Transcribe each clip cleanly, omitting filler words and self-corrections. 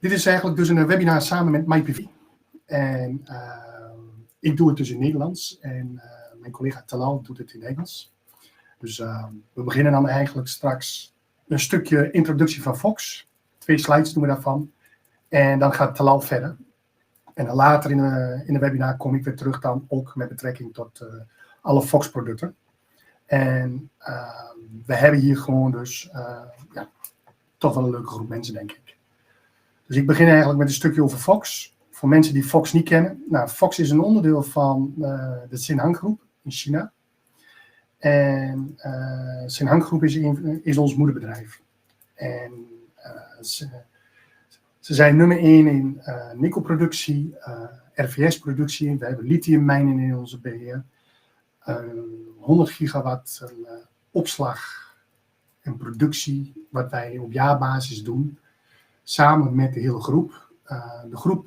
Dit is eigenlijk dus een webinar samen met MyPV. En ik doe het dus in Nederlands en mijn collega Talal doet het in Engels. Dus we beginnen dan eigenlijk straks een stukje introductie van Fox. 2 slides doen we daarvan. En dan gaat Talal verder. En dan later in de webinar kom ik weer terug dan ook met betrekking tot alle Fox producten. En we hebben hier gewoon dus toch wel een leuke groep mensen, denk ik. Dus ik begin eigenlijk met een stukje over Fox. Voor mensen die Fox niet kennen. Nou, Fox is een onderdeel van de Sinhang Groep in China. En Sinhang Groep is ons moederbedrijf. En ze zijn nummer 1 in nikkelproductie, RVS-productie. We hebben lithiummijnen in onze beheer. 100 gigawatt opslag en productie, wat wij op jaarbasis doen. Samen met de hele groep. De groep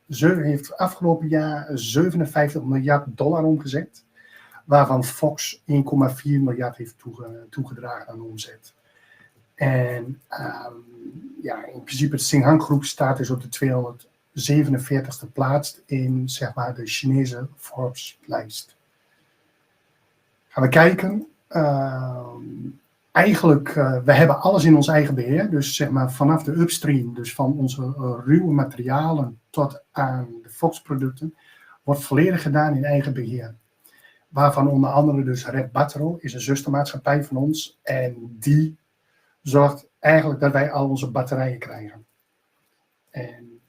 heeft afgelopen jaar $57 miljard omgezet. Waarvan Fox 1,4 miljard heeft toegedragen aan omzet. En in principe de Sinhang Groep staat dus op de 247ste plaats in zeg maar, de Chinese Forbes-lijst. Gaan we kijken. Eigenlijk, we hebben alles in ons eigen beheer. Dus zeg maar vanaf de upstream, dus van onze ruwe materialen tot aan de Fox-producten, wordt volledig gedaan in eigen beheer. Waarvan onder andere dus Red Battery is een zustermaatschappij van ons. En die zorgt eigenlijk dat wij al onze batterijen krijgen. En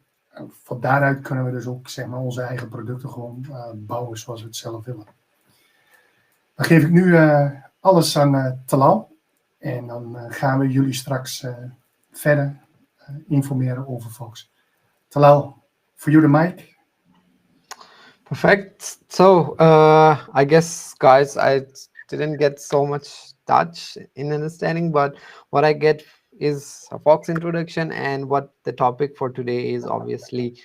van daaruit kunnen we dus ook zeg maar, onze eigen producten gewoon bouwen zoals we het zelf willen. Dan geef ik nu alles aan Talal. En dan gaan we jullie straks verder informeren over Fox. Talal, for you the mic. Perfect. So I guess, guys, I didn't get so much Dutch in understanding, but what I get is a Fox introduction, and what the topic for today is obviously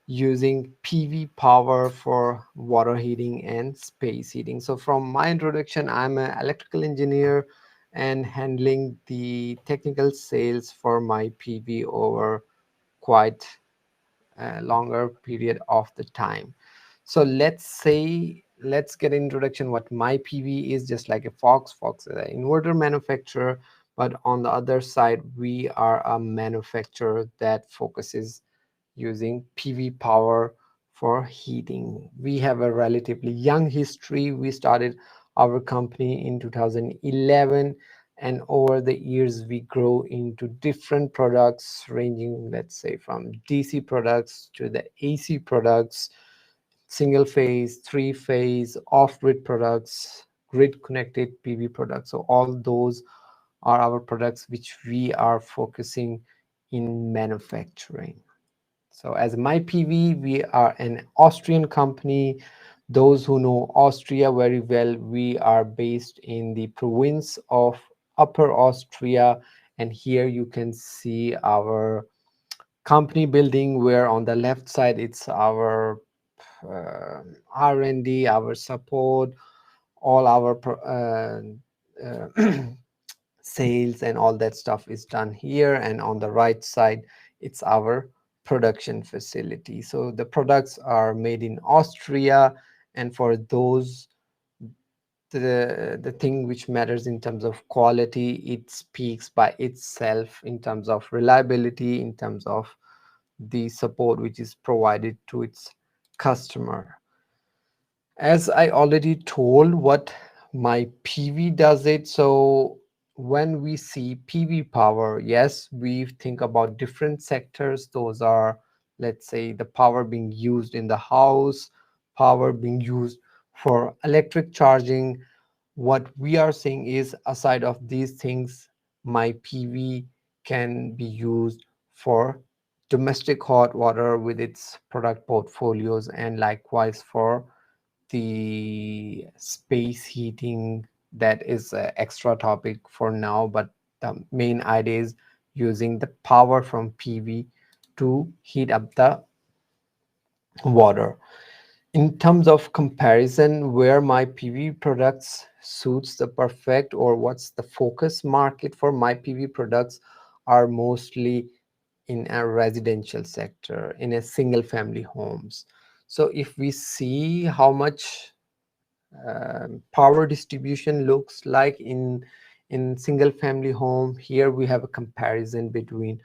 using PV power for water heating and space heating. So from my introduction, I'm an electrical engineer and handling the technical sales for my PV over quite a longer period of the time. So let's get an introduction what my PV is, just like a Fox is an inverter manufacturer, but on the other side we are a manufacturer that focuses using PV power for heating. We have a relatively young history. We started our company in 2011, and over the years we grow into different products ranging, let's say, from DC products to the AC products, single phase, 3-phase, off-grid products, grid connected PV products. So all those are our products which we are focusing in manufacturing. So as MyPV, we are an Austrian company. Those who know Austria very well, we are based in the province of Upper Austria, and here you can see our company building, where on the left side it's our R&D, our support, all our sales and all that stuff is done here, and on the right side it's our production facility. So the products are made in Austria, and for those, the thing which matters in terms of quality, it speaks by itself in terms of reliability, in terms of the support which is provided to its customer. As I already told, what my PV does it. So when we see PV power, yes, we think about different sectors. Those are, let's say, the power being used in the house, power being used for electric charging. What we are saying is, aside of these things, my PV can be used for domestic hot water with its product portfolios, and likewise for the space heating. That is an extra topic for now, but the main idea is using the power from PV to heat up the water. In terms of comparison, where my PV products suits the perfect, or what's the focus market for my PV products, are mostly in a residential sector, in a single family homes. So if we see how much power distribution looks like in single family home, here we have a comparison between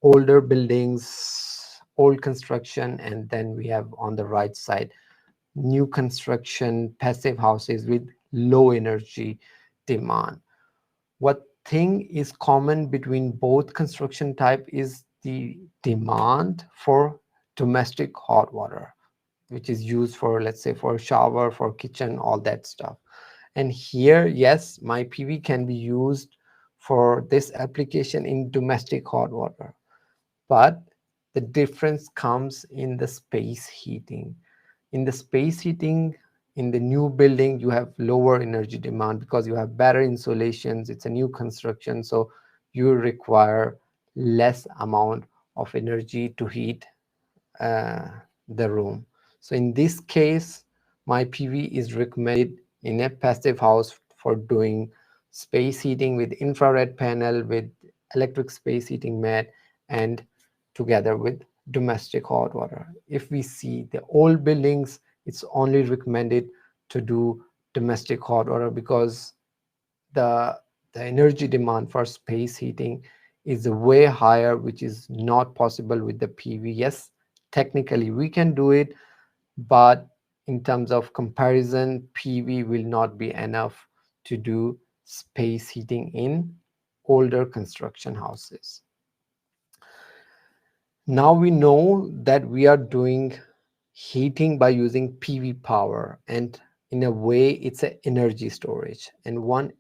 older buildings, old construction, and then we have on the right side new construction passive houses with low energy demand. What thing is common between both construction type is the demand for domestic hot water, which is used for, let's say, for shower, for kitchen, all that stuff. And here, yes, my PV can be used for this application in domestic hot water, but the difference comes in the space heating. In the space heating, in the new building, you have lower energy demand because you have better insulations. It's a new construction, so you require less amount of energy to heat uh, the room. So in this case, my PV is recommended in a passive house for doing space heating with infrared panel, with electric space heating mat, and together with domestic hot water. If we see the old buildings, it's only recommended to do domestic hot water because the the energy demand for space heating is way higher, which is not possible with the PV. Yes, technically we can do it, but in terms of comparison, PV will not be enough to do space heating in older construction houses. Now we know that we are doing heating by using PV power, and in a way it's an energy storage. And once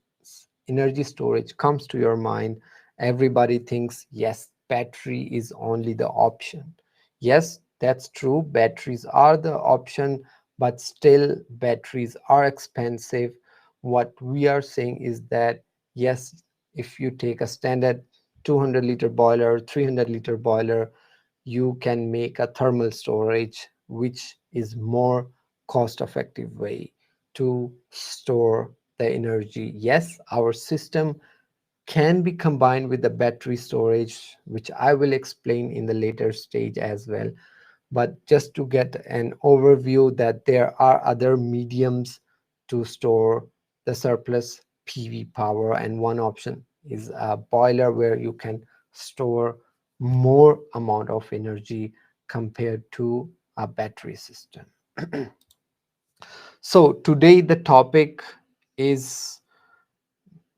energy storage comes to your mind, everybody thinks, yes, battery is only the option. Yes, that's true, batteries are the option, but still batteries are expensive. What we are saying is that yes, if you take a standard 200-liter boiler, 300-liter boiler, you can make a thermal storage, which is more cost effective way to store the energy. Yes, our system can be combined with the battery storage, which I will explain in the later stage as well. But just to get an overview that there are other mediums to store the surplus PV power, and one option is a boiler where you can store more amount of energy compared to a battery system. So today the topic is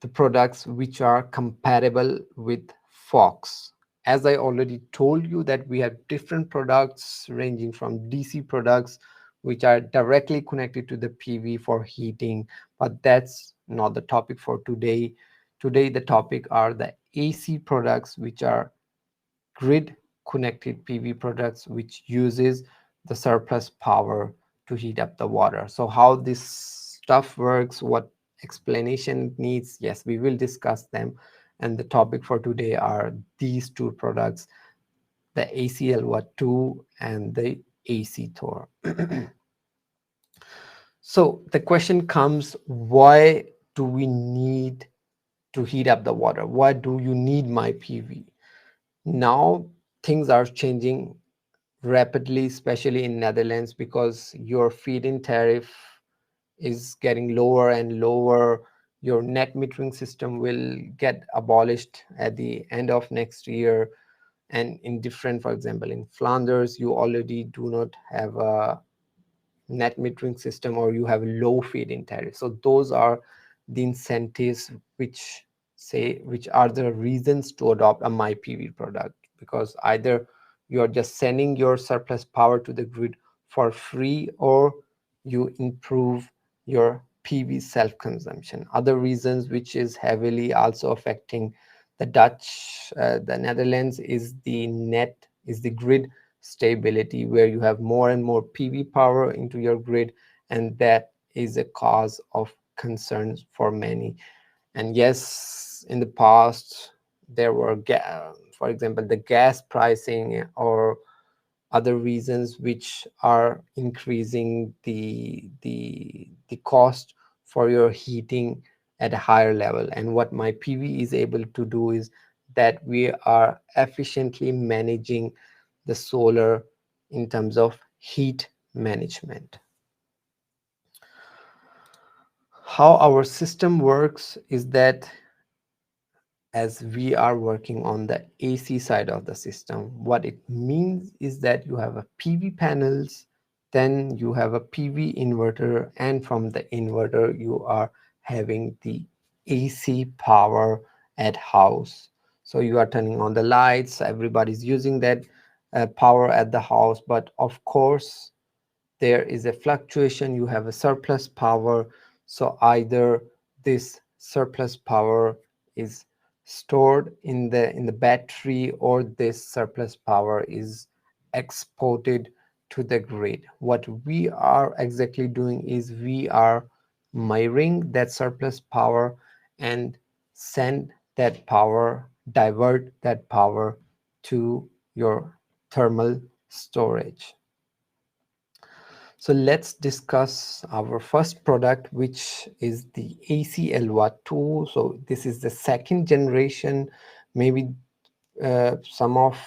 the products which are compatible with Fox. As I already told you that we have different products ranging from DC products which are directly connected to the PV for heating, but that's not the topic for today. Today the topic are the AC products, which are grid connected PV products which uses the surplus power to heat up the water. So how this stuff works, what explanation it needs, yes, we will discuss them. And the topic for today are these two products, the ACLWA2 and the AC Thor. So the question comes, why do we need to heat up the water? Why do you need my PV? Now things are changing rapidly, especially in Netherlands, because your feed-in tariff is getting lower and lower. Your net metering system will get abolished at the end of next year. And in different, for example, in Flanders, you already do not have a net metering system, or you have low feed-in tariff. So those are the incentives which are the reasons to adopt a MyPV product, because either you are just sending your surplus power to the grid for free, or you improve your PV self-consumption. Other reasons which is heavily also affecting the Netherlands is the grid stability, where you have more and more PV power into your grid, and that is a cause of concerns for many. And yes, in the past there were for example, the gas pricing or other reasons which are increasing the cost for your heating at a higher level. And what my PV is able to do is that we are efficiently managing the solar in terms of heat management. How our system works is that as we are working on the AC side of the system, what it means is that you have a PV panels, then you have a PV inverter, and from the inverter you are having the AC power at house. So you are turning on the lights, everybody's using that power at the house, but of course there is a fluctuation, you have a surplus power. So either this surplus power is stored in the battery, or this surplus power is exported to the grid. What we are exactly doing is we are mirroring that surplus power and send that power, divert that power to your thermal storage. So let's discuss our first product, which is the AC-LWA2. So this is the second generation. Maybe some of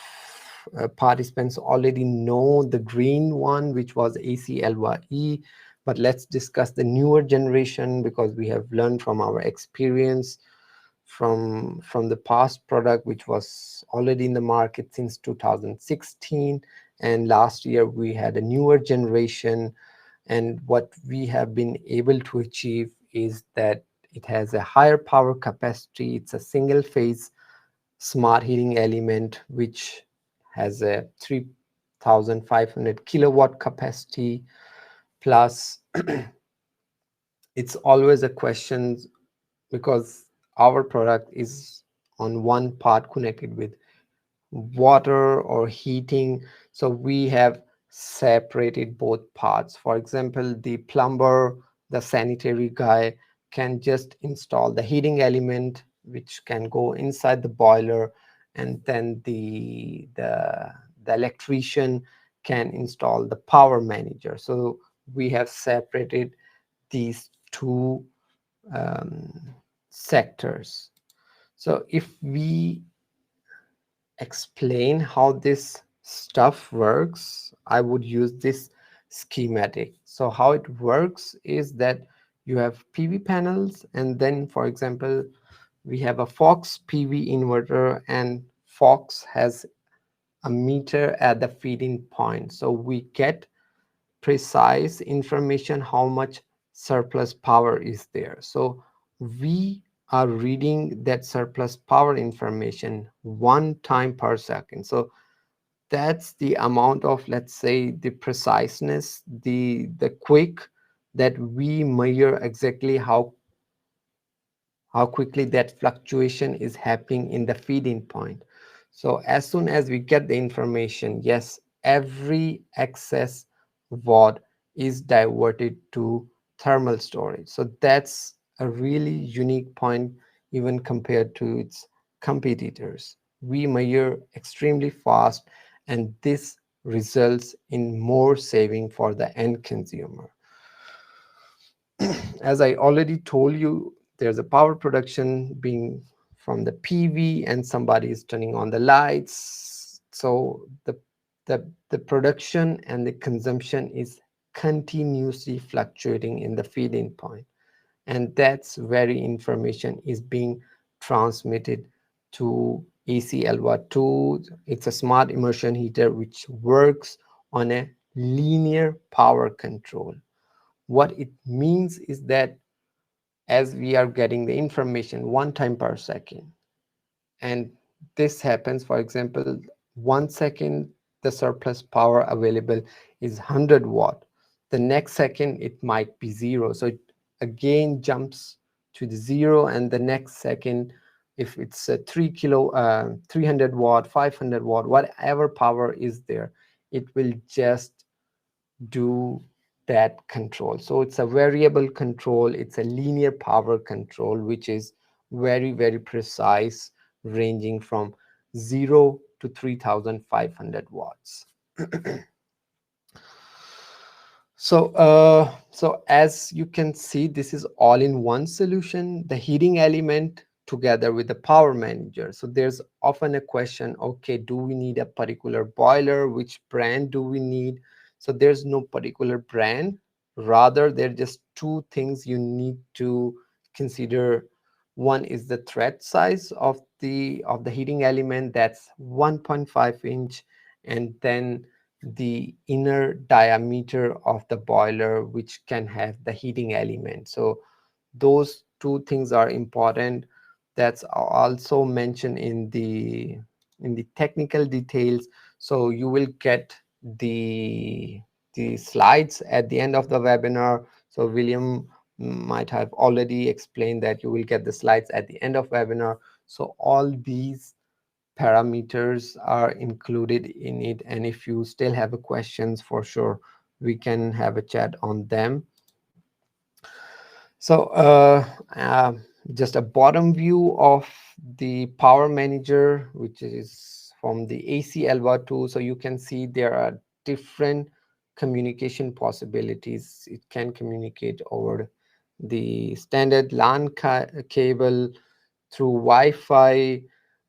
participants already know the green one, which was AC-LWA-E. But let's discuss the newer generation, because we have learned from our experience from the past product, which was already in the market since 2016, and last year we had a newer generation. And what we have been able to achieve is that it has a higher power capacity. It's a single phase smart heating element which has a 3500 kilowatt capacity. Plus it's always a question, because our product is on one part connected with water or heating, so we have separated both parts. For example, the plumber, the sanitary guy can just install the heating element which can go inside the boiler, and then the electrician can install the power manager. So we have separated these two sectors. So if we explain how this stuff works, I would use this schematic. So how it works is that you have PV panels, and then for example we have a Fox PV inverter, and Fox has a meter at the feeding point. So we get precise information how much surplus power is there. So we are reading that surplus power information 1 time per second. So that's the amount of, let's say, the preciseness, the quick that we measure exactly how quickly that fluctuation is happening in the feeding point. So as soon as we get the information, yes, every excess watt is diverted to thermal storage. So that's a really unique point even compared to its competitors. We measure extremely fast, and this results in more saving for the end consumer. As I already told you, there's a power production being from the PV, and somebody is turning on the lights. So the production and the consumption is continuously fluctuating in the feeding point, and that's where information is being transmitted to AC-LWA2. It's a smart immersion heater which works on a linear power control. What it means is that as we are getting the information 1 time per second, and this happens, for example, 1 second the surplus power available is 100 watt, the next second it might be zero, so it again jumps to the zero, and the next second, if it's a 300 watt, 500 watt, whatever power is there, it will just do that control. So it's a variable control, it's a linear power control, which is very precise, ranging from 0 to 3500 watts. So as you can see, this is all in one solution. The heating element together with the power manager. So there's often a question, okay, do we need a particular boiler? Which brand do we need? So there's no particular brand. Rather, there are just two things you need to consider. One is the thread size of the heating element, that's 1.5 inch, and then the inner diameter of the boiler, which can have the heating element. So those two things are important. That's also mentioned in the technical details. So you will get the slides at the end of the webinar. So William might have already explained that you will get the slides at the end of webinar. So all these parameters are included in it, and if you still have a questions, for sure we can have a chat on them. So just a bottom view of the power manager, which is from the AC Elva 2. So you can see there are different communication possibilities. It can communicate over the standard LAN cable, through Wi-Fi.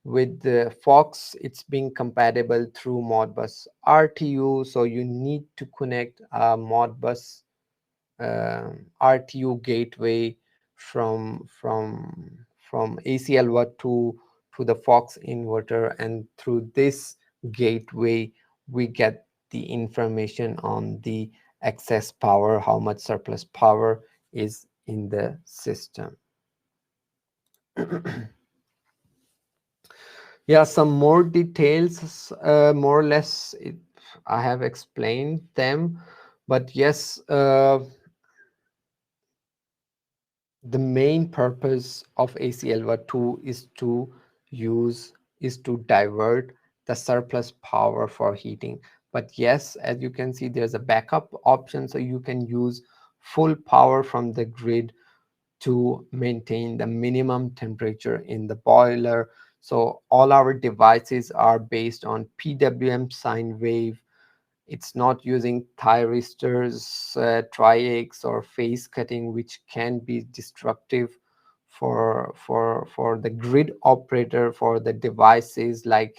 With the Fox, it's being compatible through Modbus RTU. So you need to connect a Modbus RTU gateway from ACLWA to the Fox inverter, and through this gateway we get the information on the excess power, how much surplus power is in the system. Yeah, some more details, more or less I have explained them, but yes, the main purpose of ACLVA 2 is to divert the surplus power for heating. But yes, as you can see, there's a backup option, so you can use full power from the grid to maintain the minimum temperature in the boiler. So all our devices are based on PWM sine wave. It's not using thyristors, triacs, or phase cutting, which can be destructive for the grid operator, for the devices like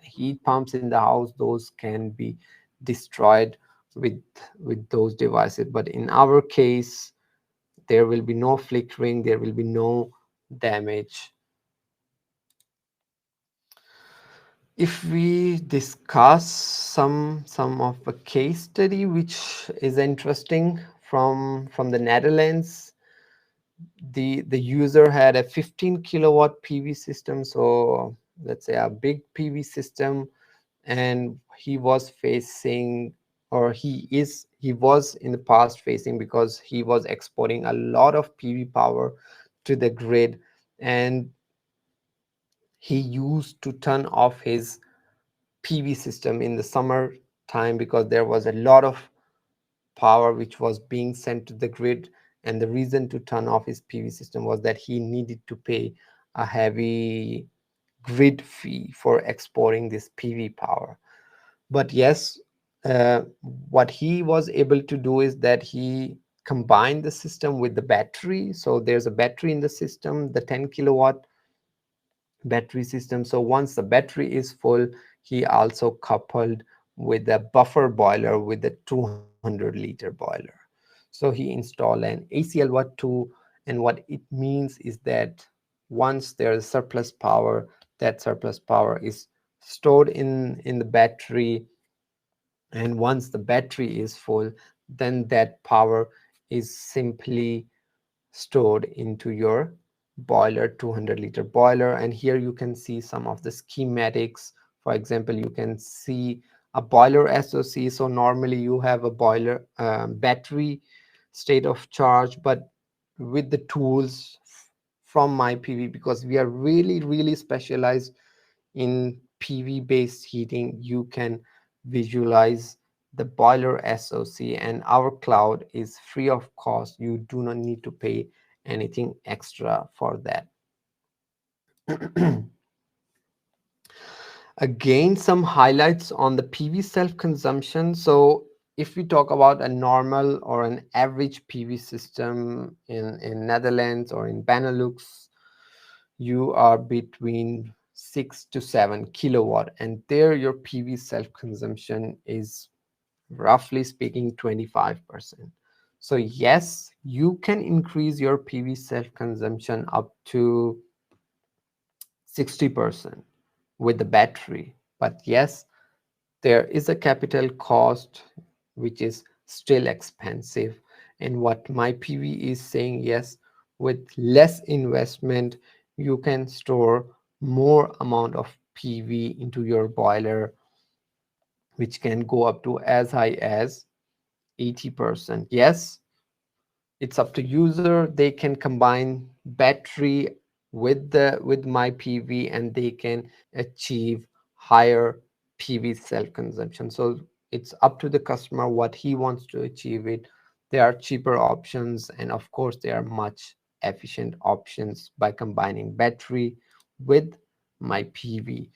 heat pumps in the house. Those can be destroyed with those devices. But in our case, there will be no flickering, there will be no damage. If we discuss some of a case study which is interesting from the Netherlands, the user had a 15 kilowatt PV system, so let's say a big PV system, and he was facing, or he was in the past facing, because he was exporting a lot of PV power to the grid, and he used to turn off his PV system in the summer time because there was a lot of power which was being sent to the grid, and the reason to turn off his PV system was that he needed to pay a heavy grid fee for exporting this PV power. But yes, what he was able to do is that he combined the system with the battery. So there's a battery in the system, the 10 kilowatt battery system. So once the battery is full, he also coupled with a buffer boiler with a 200-liter boiler. So he installed an ACLWAT2, and what it means is that once there is surplus power, that surplus power is stored in the battery, and once the battery is full, then that power is simply stored into your boiler, 200-liter boiler. And here you can see some of the schematics. For example, you can see a boiler SOC. So normally you have a boiler battery state of charge, but with the tools from MyPV, because we are really specialized in PV based heating, you can visualize the boiler SOC, and our cloud is free of cost. You do not need to pay anything extra for that. Again, some highlights on the PV self-consumption. So if we talk about a normal or an average PV system in Netherlands or in Benelux, you are between 6 to 7 kilowatt, and there your PV self consumption is roughly speaking 25%. So yes, you can increase your PV self consumption up to 60% with the battery, but yes, there is a capital cost which is still expensive. And what my PV is saying, yes, with less investment you can store more amount of PV into your boiler, which can go up to as high as 80%. Yes, it's up to user. They can combine battery with my PV and they can achieve higher PV self consumption. So it's up to the customer what he wants to achieve it. There are cheaper options, and of course there are much efficient options by combining battery with my PV.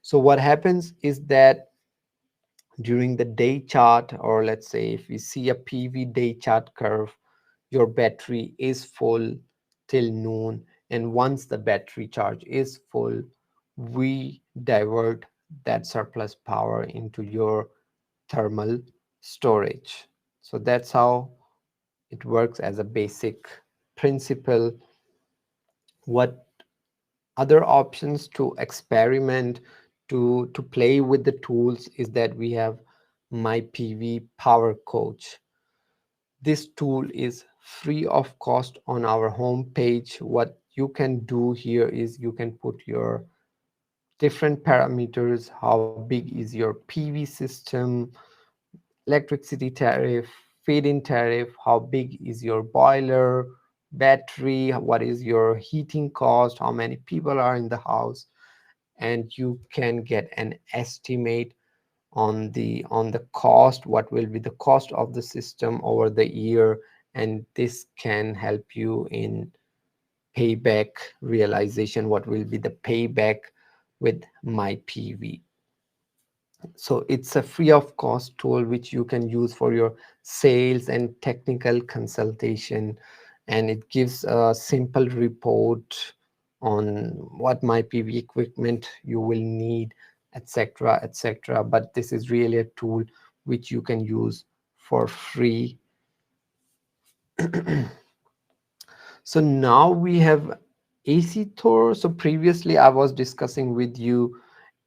So what happens is that during the day chart, or let's say if we see a PV day chart curve, your battery is full till noon, and once the battery charge is full, we divert that surplus power into your thermal storage. So that's how it works as a basic principle. What other options to experiment, to play with the tools, is that we have my PV power coach. This tool is free of cost on our home page. What you can do here is you can put your different parameters: how big is your PV system, electricity tariff, feed-in tariff, how big is your boiler, battery, what is your heating cost, how many people are in the house, and you can get an estimate on the cost, what will be the cost of the system over the year, and this can help you in payback realization, what will be the payback with my PV. So it's a free of cost tool which you can use for your sales and technical consultation, and it gives a simple report on what my PV equipment you will need, etc., etc. But this is really a tool which you can use for free. So now we have AC Thor. So previously I was discussing with you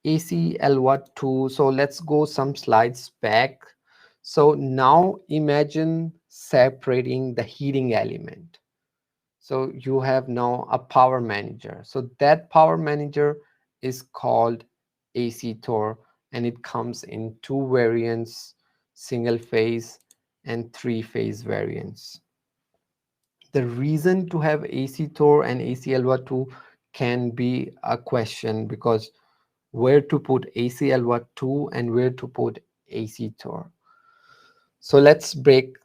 AC Elva 2. So let's go some slides back. So now imagine separating the heating element. So you have now a power manager. So that power manager is called AC Thor, and it comes in two variants: single phase and three phase variants. The reason to have AC Thor and AC Elva 2 can be a question, because where to put AC Elva 2 and where to put AC Thor. So let's break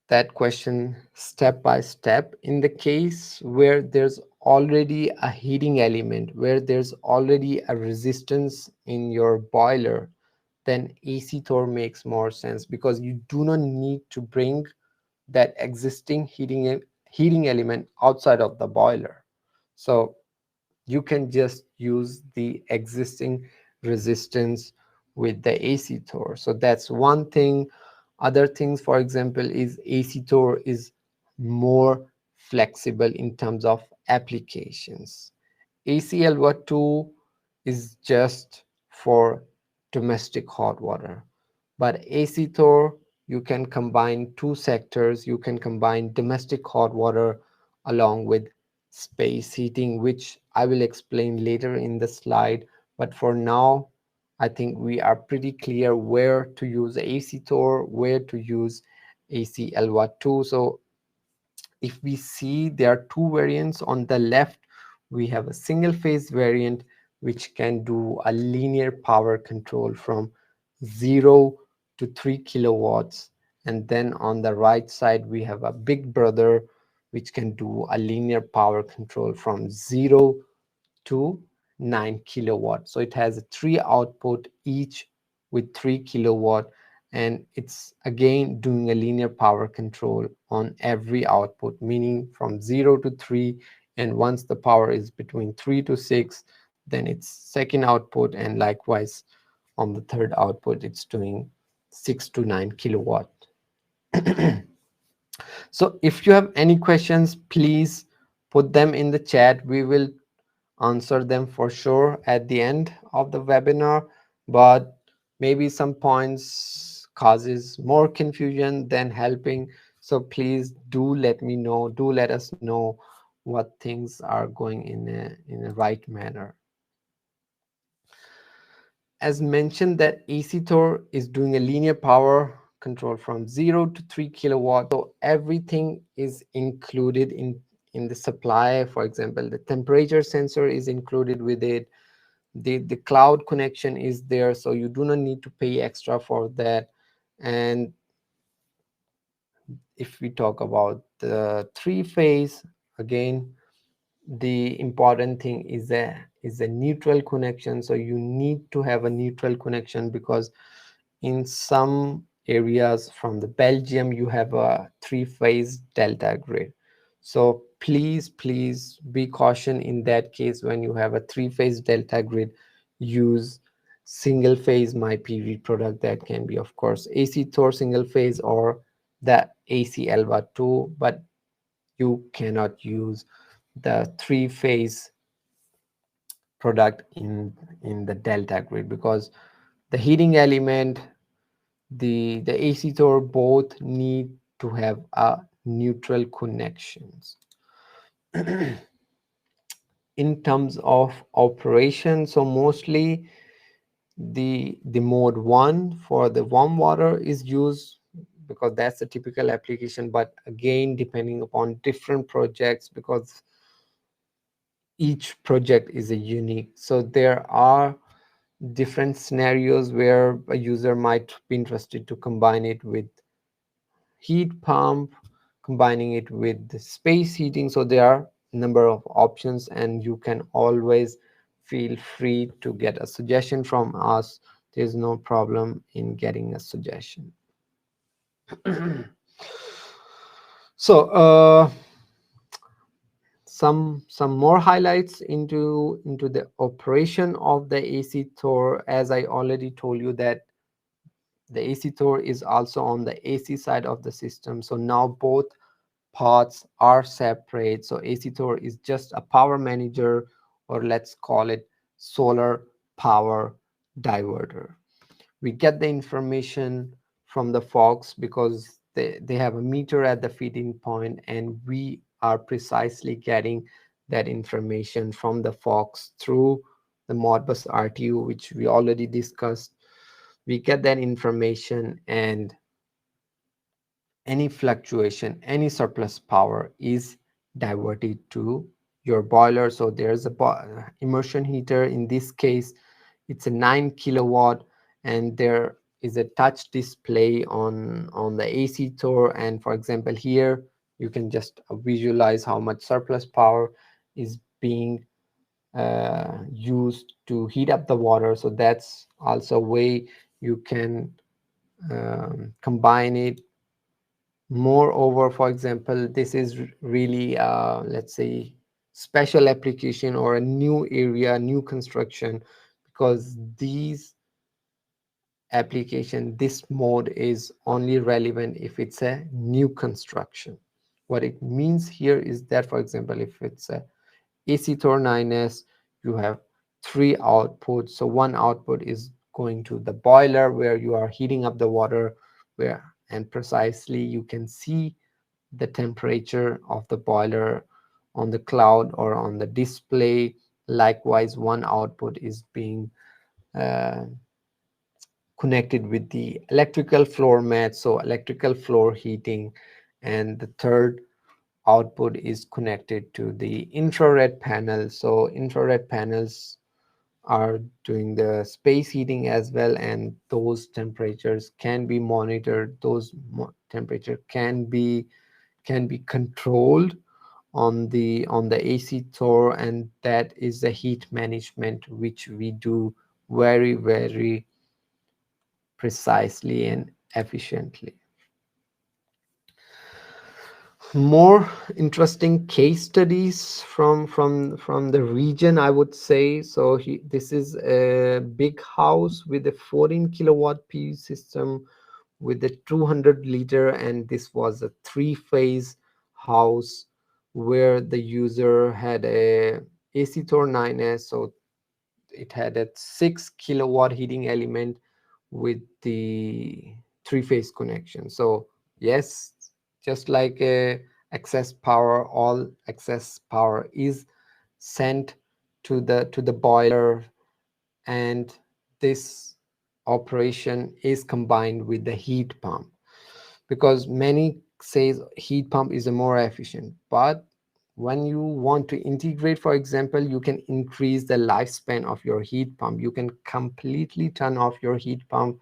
that question step by step. In the case where there's already a heating element, where there's already a resistance in your boiler, then AC Thor makes more sense, because you do not need to bring that existing heating element outside of the boiler. So you can just use the existing resistance with the AC Thor. So that's one thing. Other things, for example, is AC Thor is more flexible in terms of applications. ACLVA 2 is just for domestic hot water, but AC Thor, you can combine two sectors. You can combine domestic hot water along with space heating, which I will explain later in the slide. But for now, I think we are pretty clear where to use AC Thor, where to use AC Elva 2. So if we see, there are two variants. On the left we have a single phase variant which can do a linear power control from 0 to 3 kilowatts, and then on the right side we have a big brother which can do a linear power control from 0 to 9 kilowatt. So it has three output, each with 3 kilowatt, and it's again doing a linear power control on every output, meaning from 0 to 3 and once the power is between 3 to 6, then it's second output, and likewise on the third output it's doing 6 to 9 kilowatt. So if you have any questions, please put them in the chat. We will answer them for sure at the end of the webinar, but maybe some points causes more confusion than helping. So please do let me know, do let us know what things are going in a right manner. As mentioned, that AC Thor is doing a linear power control from 0 to 3 kilowatt. So everything is included in the supply. For example, the temperature sensor is included with it. The cloud connection is there, so you do not need to pay extra for that. And if we talk about the three phase, again, the important thing is a neutral connection. So you need to have a neutral connection, because in some areas from the Belgium you have a three-phase delta grid. So please be caution in that case. When you have a three-phase delta grid, use single phase my PV product. That can be, of course, AC Thor single phase or the AC Elva 2, but you cannot use the three-phase product in the delta grid, because the heating element, the AC Thor, both need to have a neutral connections. In terms of operation, so mostly the mode 1 for the warm water is used, because that's the typical application. But again, depending upon different projects, because each project is a unique, so there are different scenarios where a user might be interested to combine it with heat pump, combining it with the space heating. So there are a number of options, and you can always feel free to get a suggestion from us. There's no problem in getting a suggestion. So some more highlights into the operation of the AC Thor. As I already told you, that the AC Thor is also on the AC side of the system. So now both parts are separate. So AC Thor is just a power manager, or let's call it solar power diverter. We get the information from the Fox, because they have a meter at the feeding point, and we are precisely getting that information from the Fox through the Modbus RTU, which we already discussed. We get that information, and any fluctuation, any surplus power is diverted to your boiler. So there's a immersion heater. In this case, it's a 9 kilowatt, and there is a touch display on the AC Thor. And for example, here you can just visualize how much surplus power is being used to heat up the water. So that's also a way you can combine it. Moreover, for example, this is really let's say special application or a new area, new construction, because these application, this mode is only relevant if it's a new construction. What it means here is that, for example, if it's a AC Thor 9S, you have three outputs. So one output is going to the boiler, where you are heating up the water, where and precisely you can see the temperature of the boiler on the cloud or on the display. Likewise, one output is being uh, connected with the electrical floor mat, so electrical floor heating, and the third output is connected to the infrared panel. So infrared panels are doing the space heating as well, and those temperatures can be monitored. Those temperature can be controlled on the AC Thor, and that is the heat management which we do very precisely and efficiently. More interesting case studies from the region, I would say. So this is a big house with a 14 kilowatt PV system with a 200 liter, and this was a 3-phase house where the user had a AC Thor 9S. So it had a 6 kilowatt heating element with the 3-phase connection. So yes, just like a excess power, all excess power is sent to the boiler, and this operation is combined with the heat pump, because many says heat pump is a more efficient, but when you want to integrate, for example, you can increase the lifespan of your heat pump. You can completely turn off your heat pump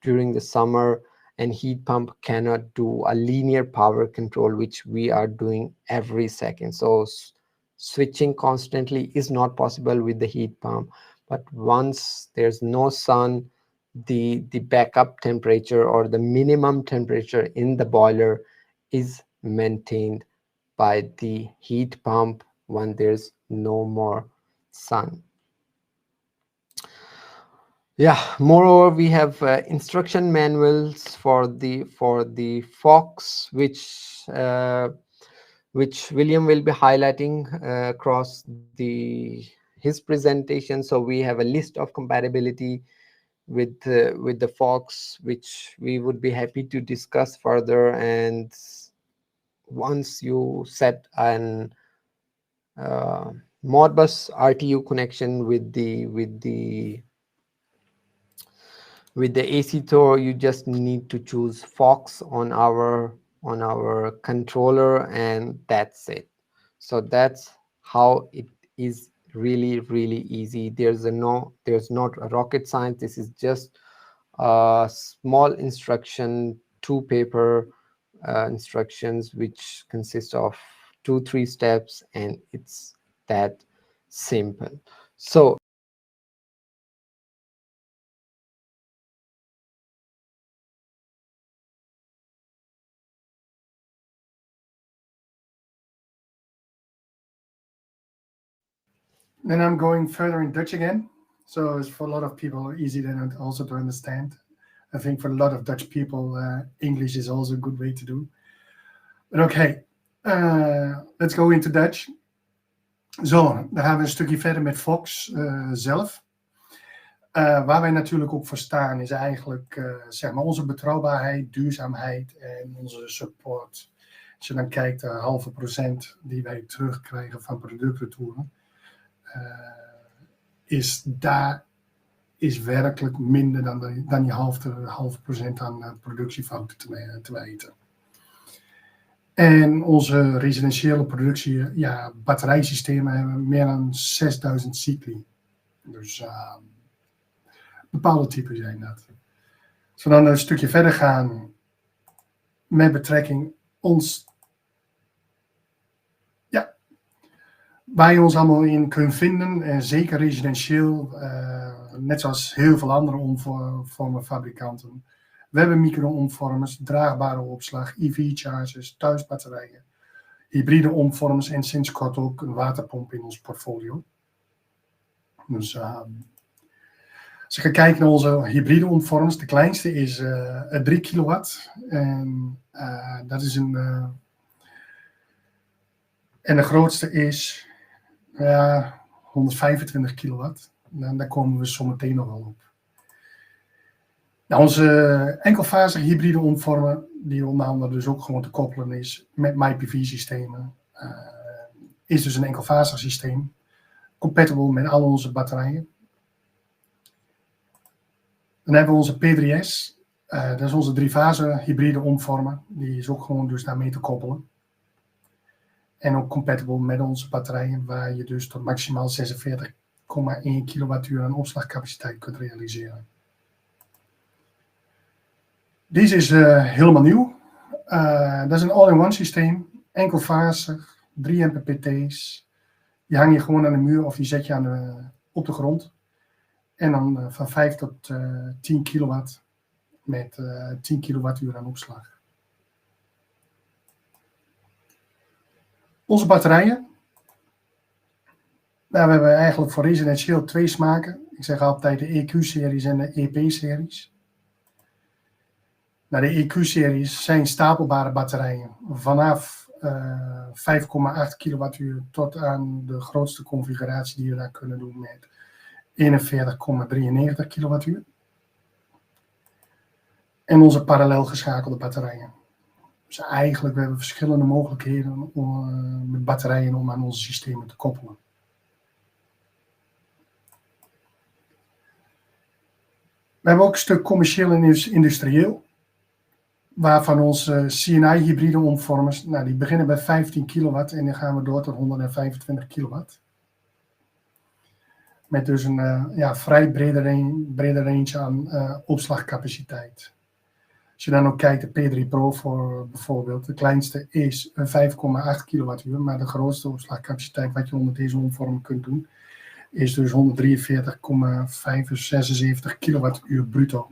during the summer, and heat pump cannot do a linear power control, which we are doing every second. So switching constantly is not possible with the heat pump. But once there's no sun, the backup temperature or the minimum temperature in the boiler is maintained by the heat pump when there's no more sun. Yeah, moreover, we have instruction manuals for the Fox, which William will be highlighting across his presentation. So we have a list of compatibility with the Fox, which we would be happy to discuss further. And once you set an Modbus RTU connection with the AC Thor, you just need to choose Fox on our controller, and that's it. So that's how it is. Really easy. There's not a rocket science. This is just a small instruction, 2 paper instructions, which consist of 2-3 steps, and it's that simple. So Then I'm going further in Dutch again. So it's for a lot of people easy then also to understand. I think for a lot of Dutch people, English is also a good way to do. But okay, let's go into Dutch. Zo, dan gaan we een stukje verder met Fox zelf. Waar wij natuurlijk op voor staan is eigenlijk zeg maar onze betrouwbaarheid, duurzaamheid en onze support. Als je dan kijkt, de 0,5% die wij terugkrijgen van productretouren, is werkelijk minder dan die 0,5% aan productiefouten te wijten. En onze residentiële productie, ja, batterijsystemen hebben meer dan 6000 cycli. Dus bepaalde typen zijn dat. Als we dan een stukje verder gaan met betrekking waar je ons allemaal in kunt vinden, en zeker residentieel, net zoals heel veel andere omvormerfabrikanten. We hebben micro-omvormers, draagbare opslag, EV-chargers, thuisbatterijen, hybride omvormers en sinds kort ook een waterpomp in ons portfolio. Dus als je gaat kijken naar onze hybride omvormers, de kleinste is 3 kilowatt. En dat is en de grootste is 125 kilowatt. En daar komen we zometeen nog wel op. Nou, onze enkelfazige hybride omvormer, die onder andere dus ook gewoon te koppelen is met MyPV-systemen, is dus een enkelfazig systeem, compatible met al onze batterijen. Dan hebben we onze P3S, dat is onze 3-fase hybride omvormer, die is ook gewoon dus daarmee te koppelen. En ook compatible met onze batterijen, waar je dus tot maximaal 46,1 kilowattuur aan opslagcapaciteit kunt realiseren. Deze is helemaal nieuw. Dat is een all-in-one systeem, enkelfazig, 3 MPPT's. Die hang je gewoon aan de muur of die zet je op de grond. En dan van 5 tot 10 kilowatt met 10 kilowattuur aan opslag. Onze batterijen. Nou, we hebben eigenlijk voor residentieel 2 smaken. Ik zeg altijd de EQ-series en de EP-series. Nou, de EQ-series zijn stapelbare batterijen. Vanaf 5,8 kilowattuur tot aan de grootste configuratie die we daar kunnen doen met 41,93 kilowattuur. En onze parallel geschakelde batterijen. Dus eigenlijk we hebben verschillende mogelijkheden met batterijen om aan onze systemen te koppelen. We hebben ook een stuk commercieel en industrieel. Waarvan onze CNI-hybride omvormers, nou, die beginnen bij 15 kilowatt en dan gaan we door tot 125 kilowatt. Met dus een vrij brede range aan opslagcapaciteit. Als je dan ook kijkt, de P3 Pro voor bijvoorbeeld, de kleinste is 5,8 kilowattuur, maar de grootste opslagcapaciteit wat je onder deze omvorming kunt doen, is dus 143,576 kilowattuur bruto.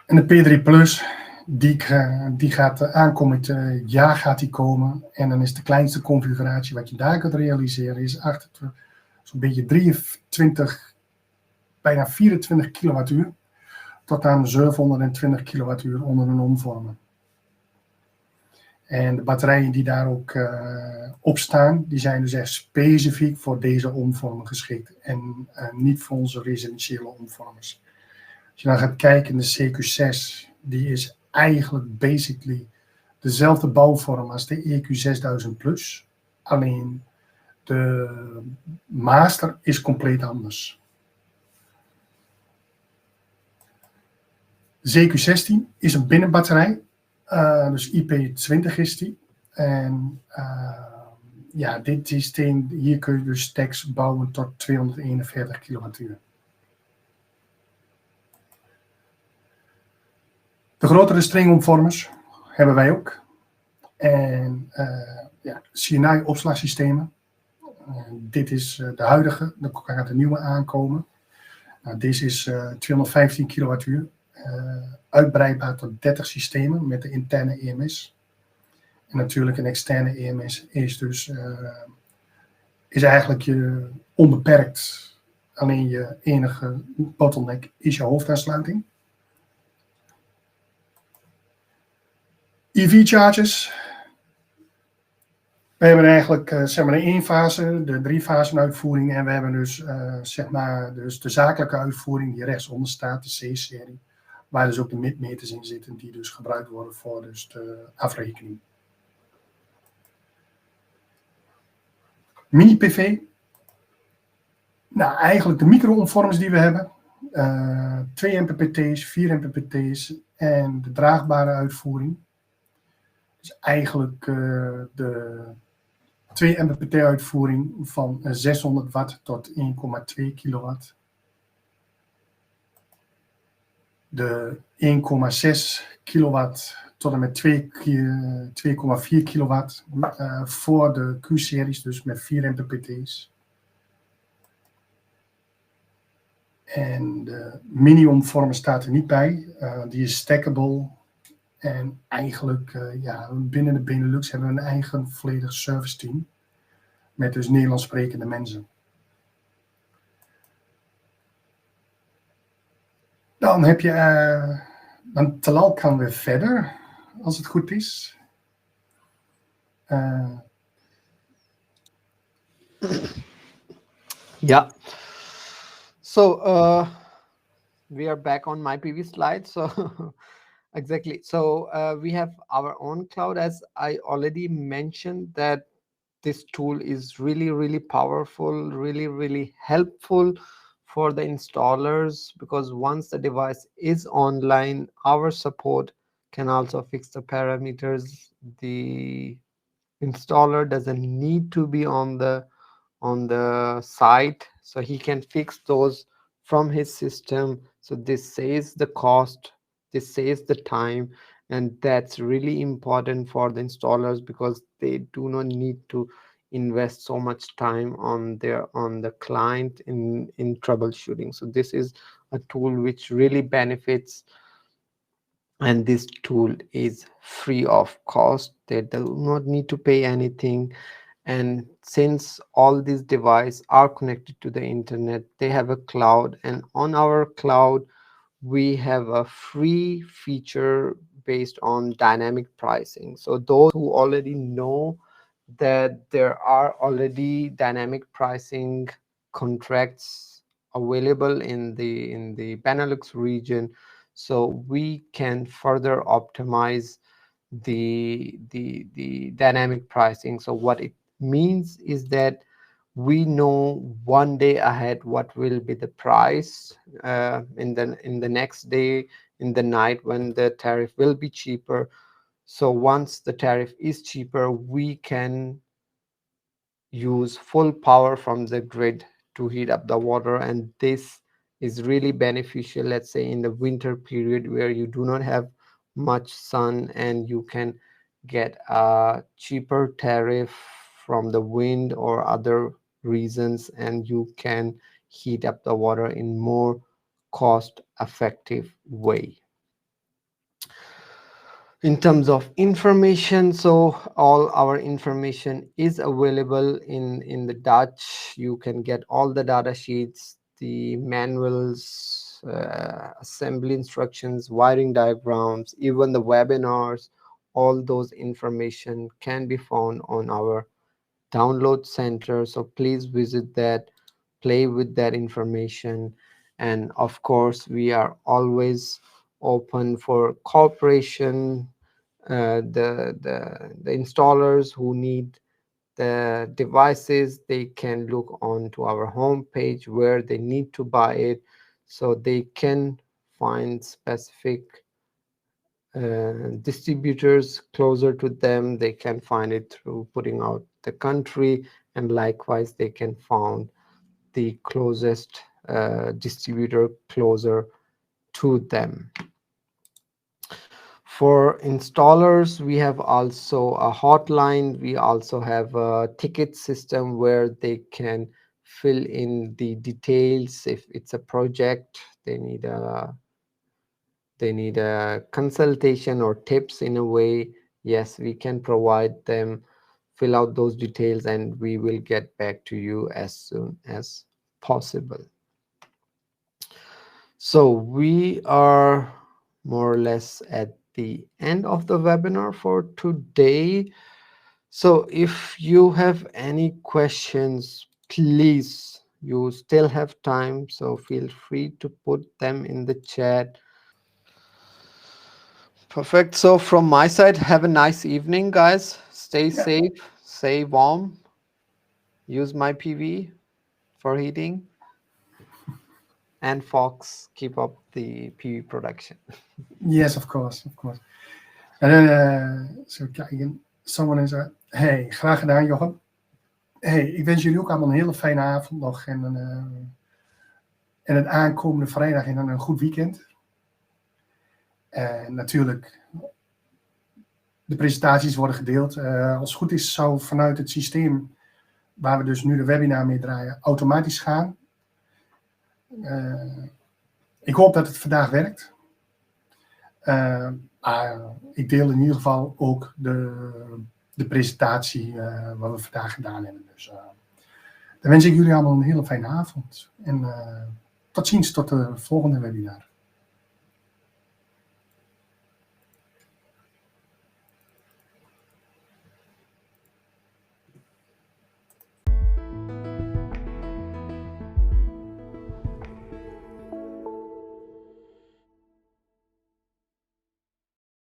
En de P3 Plus, die gaat aankomend jaar gaat die komen. En dan is de kleinste configuratie wat je daar kunt realiseren, is zo'n beetje 23, bijna 24 kilowattuur. Tot aan 720 kilowattuur onder een omvormer. En de batterijen die daar ook op staan, die zijn dus echt specifiek voor deze omvormer geschikt. En niet voor onze residentiële omvormers. Als je dan gaat kijken, de CQ6, die is eigenlijk basically dezelfde bouwvorm als de EQ6000 Plus. Alleen de master is compleet anders. De CQ16 is een binnenbatterij, dus IP20 is die. En dit systeem, hier kun je dus stacks bouwen tot 241 kilowattuur. De grotere stringomvormers hebben wij ook. En CNI-opslagsystemen. Dit is de huidige, er gaat een nieuwe aankomen. Nou, deze is 215 kilowattuur. Uitbreidbaar tot 30 systemen met de interne EMS. En natuurlijk een externe EMS is eigenlijk je onbeperkt. Alleen je enige bottleneck is je hoofdaansluiting. EV-chargers. We hebben eigenlijk de 1 fase, de 3 fasen uitvoering. En we hebben dus, dus de zakelijke uitvoering die rechtsonder staat, de C-serie. Waar dus ook de midmeters in zitten die dus gebruikt worden voor dus de afrekening. Mini-PV. Nou, eigenlijk de micro-omvormers die we hebben. 2 MPPT's, 4 MPPT's en de draagbare uitvoering. Dus eigenlijk de 2 MPPT uitvoering van 600 watt tot 1,2 kilowatt. De 1,6 kilowatt tot en met 2,4 kilowatt voor de Q-series, dus met 4 MPPT's. En de mini-omvormer staat er niet bij, die is stackable. En eigenlijk, binnen de Benelux hebben we een eigen volledig service team. Met dus Nederlands sprekende mensen. Dan heb je, dan Talal kan weer verder, als het goed is. Yeah. So we are back on my previous slide. So exactly. So we have our own cloud, as I already mentioned, that this tool is really, really powerful, really, really helpful for the installers, because once the device is online, our support can also fix the parameters. The installer doesn't need to be on the site, so he can fix those from his system. So this saves the cost, this saves the time, and that's really important for the installers, because they do not need to invest so much time on the client in troubleshooting. So this is a tool which really benefits and this tool is free of cost. They do not need to pay anything, and since all these devices are connected to the internet, they have a cloud, and on our cloud we have a free feature based on dynamic pricing. So those who already know that there are already dynamic pricing contracts available in the Benelux region, so we can further optimize the dynamic pricing. So what it means is that we know one day ahead what will be the price in the next day, in the night, when the tariff will be cheaper. So once the tariff is cheaper, we can use full power from the grid to heat up the water, and this is really beneficial, let's say in the winter period where you do not have much sun, and you can get a cheaper tariff from the wind or other reasons, and you can heat up the water in more cost effective way. In terms of information, so all our information is available in the Dutch. You can get all the data sheets, the manuals, assembly instructions, wiring diagrams, even the webinars. All those information can be found on our download center, so please visit that, play with that information. And of course we are always open for cooperation. The installers who need the devices, they can look on to our homepage where they need to buy it, so they can find specific distributors closer to them. They can find it through putting out the country, and likewise they can find the closest distributor closer to them. For installers, we have also a hotline. We also have a ticket system where they can fill in the details. If it's a project, they need a consultation or tips in a way, yes, we can provide them, fill out those details, and we will get back to you as soon as possible. So we are more or less at the end of the webinar for today. So if you have any questions, please, you still have time, so feel free to put them in the chat. Perfect. So from my side, have a nice evening, guys. Stay Yeah. safe, stay warm, use my PV for heating, and Fox, keep up the PV production. Yes, of course, of course. En dan, zo kijken. Someone is, hey, graag gedaan, Jochem. Hey, ik wens jullie ook allemaal een hele fijne avond nog en het aankomende vrijdag en dan een goed weekend. En natuurlijk, de presentaties worden gedeeld. Als het goed is, zou vanuit het systeem waar we dus nu de webinar mee draaien, automatisch gaan. Ik hoop dat het vandaag werkt. Ik deel in ieder geval ook de presentatie wat we vandaag gedaan hebben. Dus dan wens ik jullie allemaal een hele fijne avond. En tot ziens tot de volgende webinar.